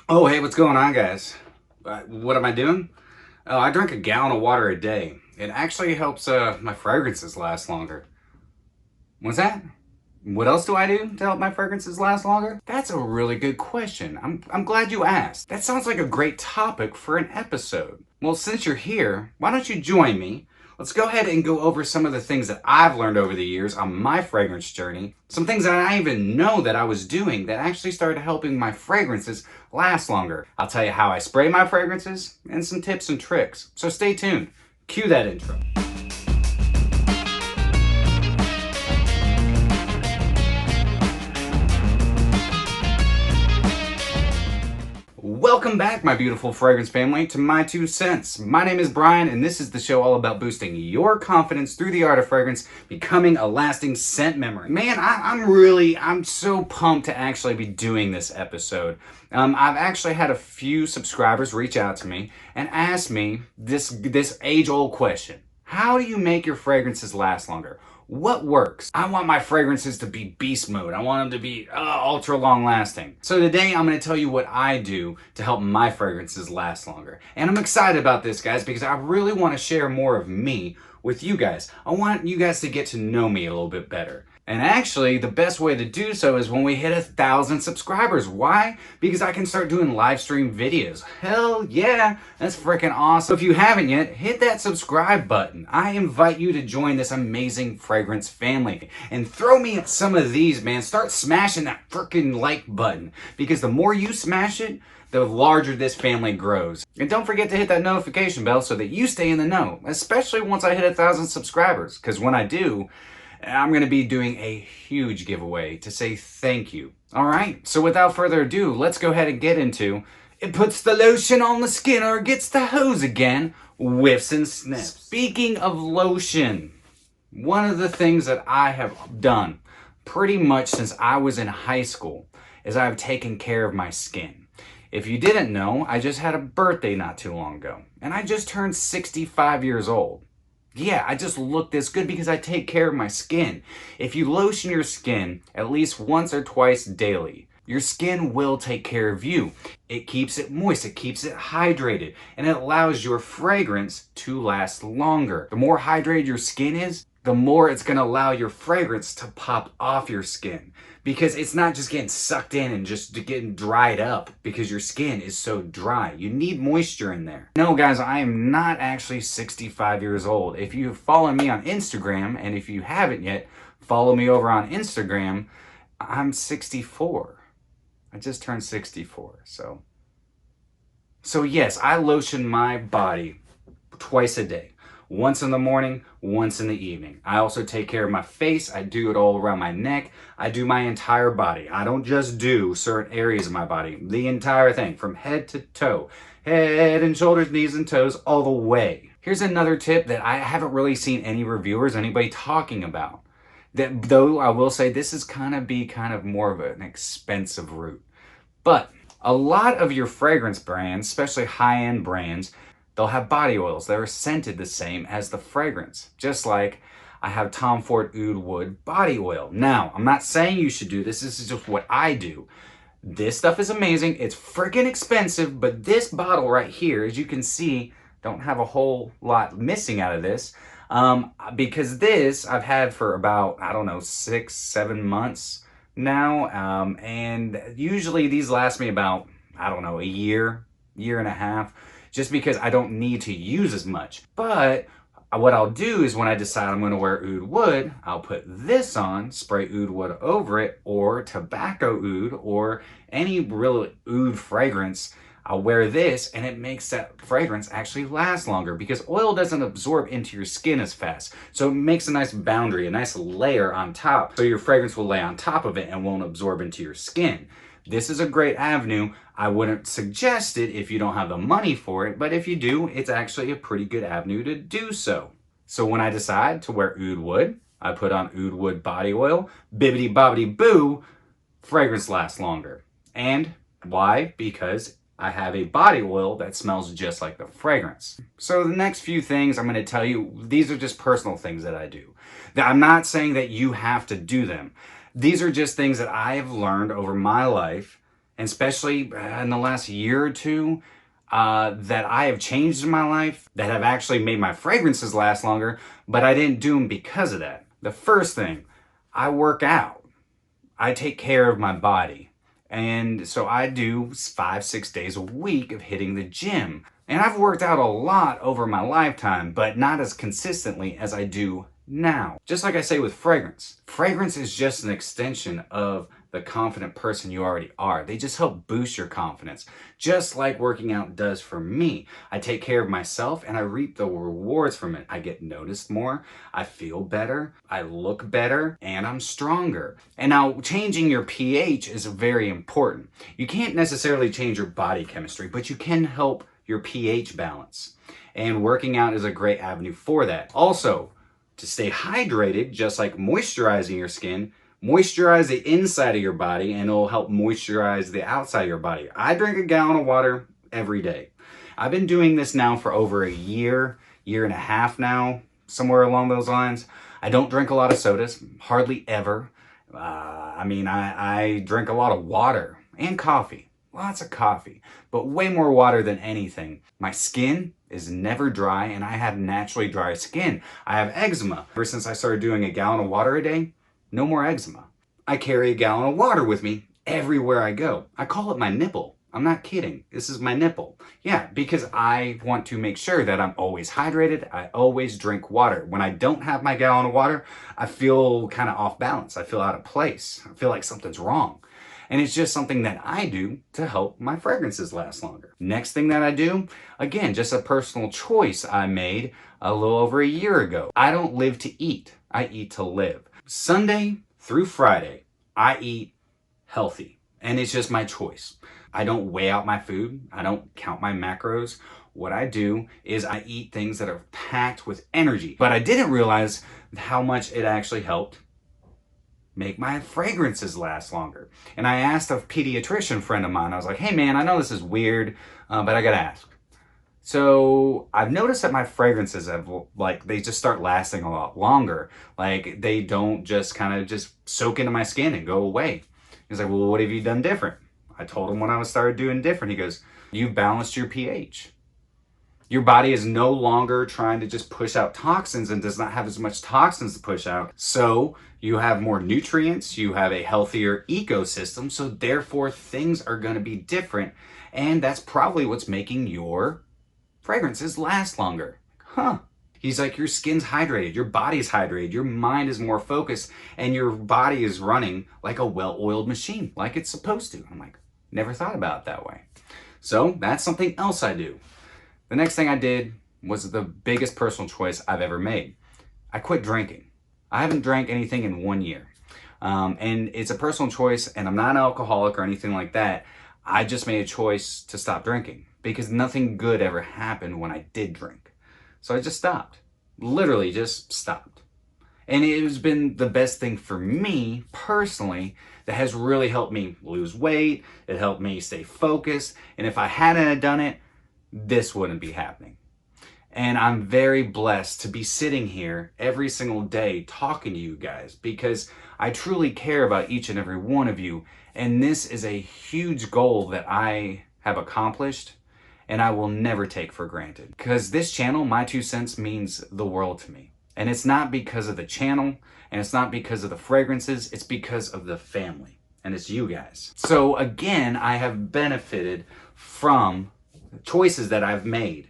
Oh, hey, what's going on, guys? What am I doing? Oh, I drink a gallon of water a day. It actually helps my fragrances last longer. What's that? What else do I do to help my fragrances last longer? That's a really good question. I'm glad you asked. That sounds like a great topic for an episode. Well, since you're here, why don't you join me? Let's go ahead and go over some of the things that I've learned over the years on my fragrance journey. Some things that I even know that I was doing that actually started helping my fragrances last longer. I'll tell you how I spray my fragrances and some tips and tricks. So stay tuned. Cue that intro. Welcome back, my beautiful fragrance family, to My 2 Scents. My name is Brian, and this is the show all about boosting your confidence through the art of fragrance, becoming a lasting scent memory. Man, I'm so pumped to actually be doing this episode. I've actually had a few subscribers reach out to me and ask me this age-old question. How do you make your fragrances last longer? What works? I want my fragrances to be beast mode. I want them to be ultra long lasting. So today I'm going to tell you what I do to help my fragrances last longer. And I'm excited about this, guys, because I really want to share more of me with you guys. I want you guys to get to know me a little bit better. And actually, the best way to do so is when we hit 1,000 subscribers. Why? Because I can start doing live stream videos. Hell yeah, that's freaking awesome. So if you haven't yet, hit that subscribe button. I invite you to join this amazing fragrance family. And throw me some of these, man. Start smashing that freaking like button. Because the more you smash it, the larger this family grows. And don't forget to hit that notification bell so that you stay in the know, especially once I hit 1,000 subscribers. Because when I do, I'm going to be doing a huge giveaway to say thank you. All right, so without further ado, let's go ahead and get into it puts the lotion on the skin or gets the hose again, whiffs and sniffs. Speaking of lotion, one of the things that I have done pretty much since I was in high school is I've taken care of my skin. If you didn't know, I just had a birthday not too long ago, and I just turned 65 years old. Yeah, I just look this good because I take care of my skin. If you lotion your skin at least once or twice daily, your skin will take care of you. It keeps it moist, it keeps it hydrated, and it allows your fragrance to last longer. The more hydrated your skin is, the more it's going to allow your fragrance to pop off your skin. Because it's not just getting sucked in and just getting dried up because your skin is so dry. You need moisture in there. No, guys, I am not actually 65 years old. If you follow me on Instagram, and if you haven't yet, follow me over on Instagram, I'm 64. I just turned 64, So yes, I lotion my body twice a day. Once in the morning, once in the evening. I also take care of my face. I do it all around my neck. I do my entire body. I don't just do certain areas of my body. The entire thing, from head to toe. Head and shoulders, knees and toes, all the way. Here's another tip that I haven't really seen any reviewers, anybody talking about. That, though I will say this is kind of more of an expensive route. But a lot of your fragrance brands, especially high-end brands, they'll have body oils that are scented the same as the fragrance. Just like I have Tom Ford Oud Wood body oil. Now, I'm not saying you should do this. This is just what I do. This stuff is amazing. It's freaking expensive, but this bottle right here, as you can see, don't have a whole lot missing out of this. Because this I've had for about, I don't know, 6-7 months now. And usually these last me about, I don't know, a year and a half. Just because I don't need to use as much. But what I'll do is when I decide I'm going to wear Oud Wood, I'll put this on, spray Oud Wood over it, or tobacco oud, or any real oud fragrance. I'll wear this, and it makes that fragrance actually last longer because oil doesn't absorb into your skin as fast. So it makes a nice boundary, a nice layer on top. So your fragrance will lay on top of it and won't absorb into your skin. This is a great avenue. I wouldn't suggest it if you don't have the money for it, but if you do, it's actually a pretty good avenue to do so. So when I decide to wear Oud Wood, I put on Oud Wood body oil, bibbity bobbity boo, fragrance lasts longer. And why? Because I have a body oil that smells just like the fragrance. So the next few things I'm going to tell you, these are just personal things that I do. I'm not saying that you have to do them. These are just things that I have learned over my life and especially in the last year or two, that I have changed in my life, that have actually made my fragrances last longer, but I didn't do them because of that. The first thing, I work out. I take care of my body. And so I do 5-6 days a week of hitting the gym. And I've worked out a lot over my lifetime, but not as consistently as I do now. Just like I say with fragrance. Fragrance is just an extension of the confident person you already are. They just help boost your confidence. Just like working out does for me. I take care of myself and I reap the rewards from it. I get noticed more, I feel better, I look better, and I'm stronger. And now changing your pH is very important. You can't necessarily change your body chemistry, but you can help your pH balance. And working out is a great avenue for that. Also, to stay hydrated, just like moisturizing your skin, moisturize the inside of your body and it'll help moisturize the outside of your body. I drink a gallon of water every day. I've been doing this now for over a year and a half now, somewhere along those lines. I don't drink a lot of sodas, hardly ever. I drink a lot of water and coffee. Lots of coffee, but way more water than anything. My skin is never dry and I have naturally dry skin. I have eczema. Ever since I started doing a gallon of water a day, no more eczema. I carry a gallon of water with me everywhere I go. I call it my nipple. I'm not kidding. This is my nipple. Yeah, because I want to make sure that I'm always hydrated. I always drink water. When I don't have my gallon of water, I feel kind of off balance. I feel out of place. I feel like something's wrong. And it's just something that I do to help my fragrances last longer. Next thing that I do, again, just a personal choice I made a little over a year ago. I don't live to eat. I eat to live. Sunday through Friday, I eat healthy. And it's just my choice. I don't weigh out my food. I don't count my macros. What I do is I eat things that are packed with energy. But I didn't realize how much it actually helped make my fragrances last longer. And I asked a pediatrician friend of mine, I was like, hey man, I know this is weird, but I gotta ask. So I've noticed that my fragrances have, they just start lasting a lot longer. Like they don't just kind of just soak into my skin and go away. He's like, well, what have you done different? I told him what I started doing different. He goes, you've balanced your pH. Your body is no longer trying to just push out toxins and does not have as much toxins to push out. So you have more nutrients, you have a healthier ecosystem, so therefore things are going to be different. And that's probably what's making your fragrances last longer. Huh. He's like, your skin's hydrated, your body's hydrated, your mind is more focused, and your body is running like a well-oiled machine, like it's supposed to. I'm like, never thought about it that way. So that's something else I do. The next thing I did was the biggest personal choice I've ever made. I quit drinking. I haven't drank anything in 1 year. And it's a personal choice, and I'm not an alcoholic or anything like that. I just made a choice to stop drinking because nothing good ever happened when I did drink. So I just stopped. Literally just stopped. And it has been the best thing for me personally that has really helped me lose weight. It helped me stay focused. And if I hadn't done it, this wouldn't be happening. And I'm very blessed to be sitting here every single day talking to you guys because I truly care about each and every one of you. And this is a huge goal that I have accomplished and I will never take for granted. Because this channel, My2Scents, means the world to me. And it's not because of the channel and it's not because of the fragrances, it's because of the family. And it's you guys. So again, I have benefited from choices that I've made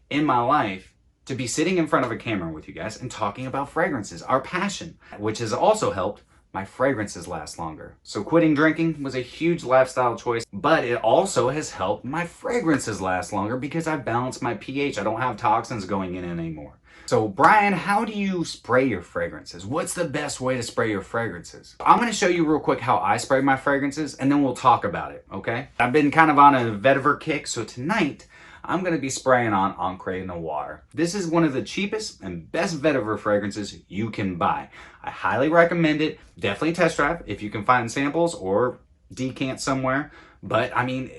in my life to be sitting in front of a camera with you guys and talking about fragrances, our passion, which has also helped my fragrances last longer. So quitting drinking was a huge lifestyle choice, but it also has helped my fragrances last longer because I balanced my pH. I don't have toxins going in anymore. So Brian, how do you spray your fragrances? What's the best way to spray your fragrances? I'm gonna show you real quick how I spray my fragrances and then we'll talk about it, okay? I've been kind of on a vetiver kick, so tonight I'm gonna be spraying on Encre Noir. This is one of the cheapest and best vetiver fragrances you can buy. I highly recommend it. Definitely test drive if you can find samples or decant somewhere. But I mean,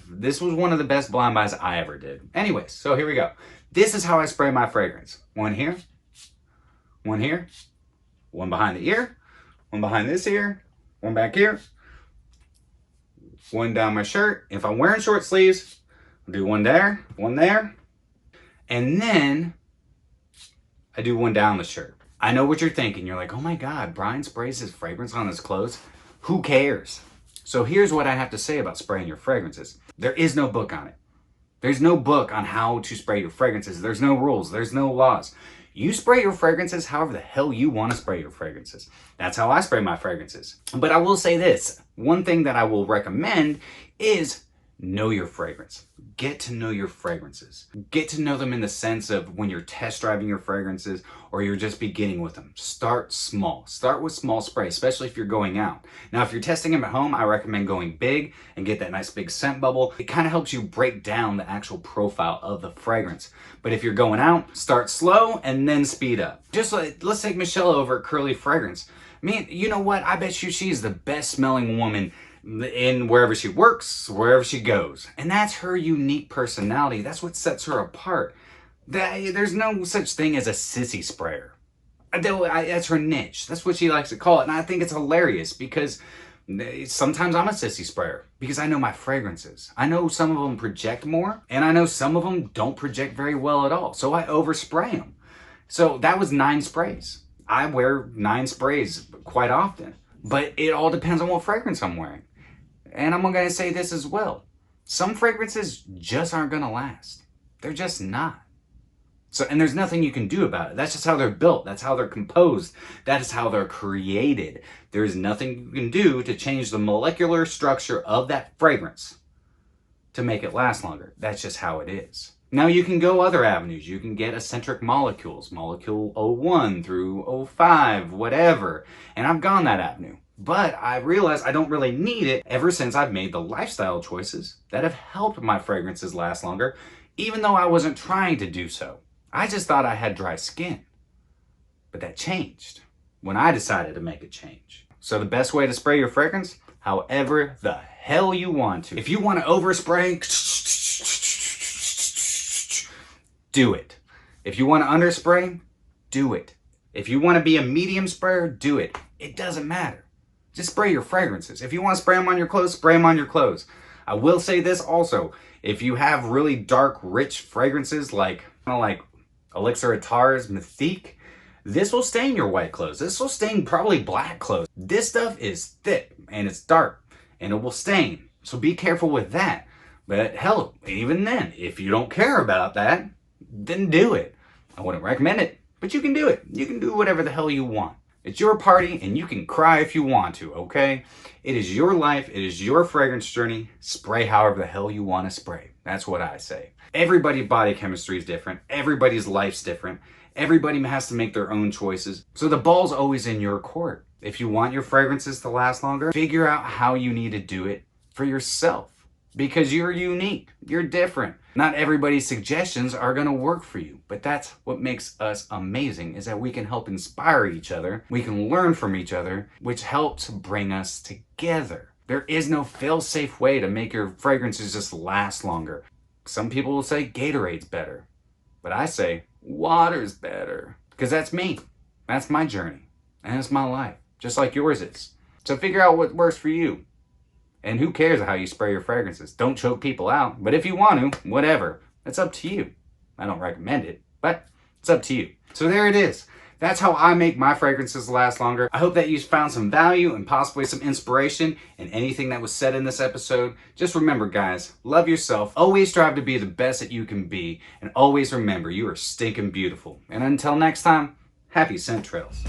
this was one of the best blind buys I ever did. Anyways, so here we go. This is how I spray my fragrance. One here, one behind the ear, one behind this ear, one back here, one down my shirt. If I'm wearing short sleeves, I'll do one there, and then I do one down the shirt. I know what you're thinking. You're like, oh my God, Brian sprays his fragrance on his clothes. Who cares? So here's what I have to say about spraying your fragrances. There is no book on it. There's no book on how to spray your fragrances. There's no rules. There's no laws. You spray your fragrances however the hell you want to spray your fragrances. That's how I spray my fragrances. But I will say this. One thing that I will recommend is know your fragrance. Get to know your fragrances. Get to know them in the sense of when you're test driving your fragrances or you're just beginning with them. Start small. Start with small spray, especially if you're going out. Now, if you're testing them at home, I recommend going big and get that nice big scent bubble. It kind of helps you break down the actual profile of the fragrance. But if you're going out, start slow and then speed up. Just like, let's take Michelle over at Curly Fragrance. Man, you know what? I bet you she's the best smelling woman in wherever she works, wherever she goes. And that's her unique personality. That's what sets her apart. There's no such thing as a sissy sprayer. That's her niche. That's what she likes to call it. And I think it's hilarious because sometimes I'm a sissy sprayer because I know my fragrances. I know some of them project more and I know some of them don't project very well at all. So I overspray them. So that was 9 sprays. I wear 9 sprays quite often, but it all depends on what fragrance I'm wearing. And I'm going to say this as well. Some fragrances just aren't going to last. They're just not. So, and there's nothing you can do about it. That's just how they're built. That's how they're composed. That is how they're created. There's nothing you can do to change the molecular structure of that fragrance to make it last longer. That's just how it is. Now you can go other avenues. You can get eccentric molecules, molecule 01 through 05, whatever. And I've gone that avenue. But I realized I don't really need it ever since I've made the lifestyle choices that have helped my fragrances last longer, even though I wasn't trying to do so. I just thought I had dry skin. But that changed when I decided to make a change. So the best way to spray your fragrance, however the hell you want to. If you want to overspray, do it. If you want to underspray, do it. If you want to be a medium sprayer, do it. It doesn't matter. Just spray your fragrances. If you want to spray them on your clothes, spray them on your clothes. I will say this also. If you have really dark, rich fragrances like Elixir Attar's Mythique, this will stain your white clothes. This will stain probably black clothes. This stuff is thick and it's dark and it will stain. So be careful with that. But hell, even then, if you don't care about that, then do it. I wouldn't recommend it, but you can do it. You can do whatever the hell you want. It's your party and you can cry if you want to, okay? It is your life. It is your fragrance journey. Spray however the hell you want to spray. That's what I say. Everybody's body chemistry is different. Everybody's life's different. Everybody has to make their own choices. So the ball's always in your court. If you want your fragrances to last longer, figure out how you need to do it for yourself. Because you're unique. You're different. Not everybody's suggestions are going to work for you. But that's what makes us amazing, is that we can help inspire each other. We can learn from each other, which helps bring us together. There is no fail-safe way to make your fragrances just last longer. Some people will say Gatorade's better. But I say water's better. Because that's me. That's my journey. And it's my life. Just like yours is. So figure out what works for you. And who cares how you spray your fragrances? Don't choke people out. But if you want to, whatever. It's up to you. I don't recommend it, but it's up to you. So there it is. That's how I make my fragrances last longer. I hope that you found some value and possibly some inspiration in anything that was said in this episode. Just remember, guys, love yourself. Always strive to be the best that you can be. And always remember, you are stinking beautiful. And until next time, happy scent trails.